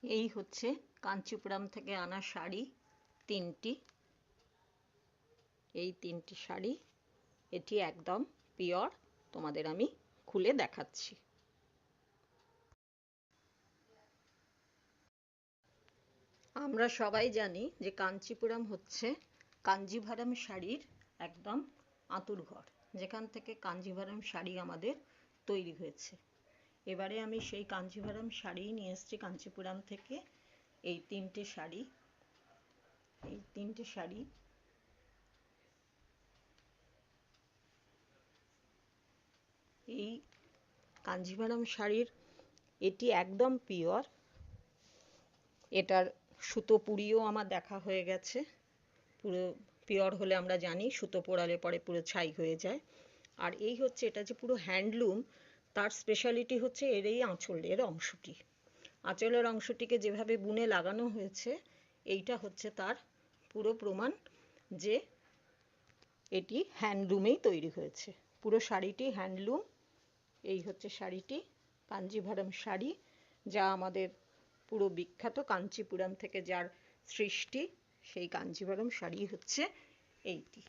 এই হচ্ছে কাঞ্চিপুরম থেকে আনা শাড়ি তিনটি। এই তিনটি শাড়ি, এটি একদম পিওর। তোমাদের আমি খুলে দেখাচ্ছি। আমরা সবাই জানি যে কাঞ্চিপুরম হচ্ছে কাঞ্জিভারাম শাড়ির একদম আঁতুড়ঘর, যেখান থেকে কাঞ্জিভারাম শাড়ি আমাদের তৈরি হয়েছে। এবারে আমি সেই কাঞ্জিভারাম শাড়ি নিয়ে এসেছি কাঞ্চিপুরম থেকে। এই তিনটে শাড়ি, এই কাঞ্জিভারাম শাড়ির এটি একদম পিওর। এটার সুতো পুরিও আমার দেখা হয়ে গেছে। পুরো পিওর হলে আমরা জানি সুতো পোড়ালে পরে পুরো ছাই হয়ে যায়। আর এই হচ্ছে, এটা যে পুরো হ্যান্ডলুম, তার স্পেশালিটি হচ্ছে এর এই আঁচলের অংশটি। আঁচলের অংশটিকে যেভাবে বুনে লাগানো হয়েছে, এইটা হচ্ছে তার পুরো প্রমাণ যে এটি হ্যান্ডলুমেই তৈরি হয়েছে। পুরো শাড়িটি হ্যান্ডলুম। এই হচ্ছে শাড়িটি, কাঞ্জিভারাম শাড়ি, যা আমাদের পুরো বিখ্যাত কাঞ্চিপুরম থেকে যার সৃষ্টি, সেই কাঞ্জিভারাম শাড়ি হচ্ছে এইটি।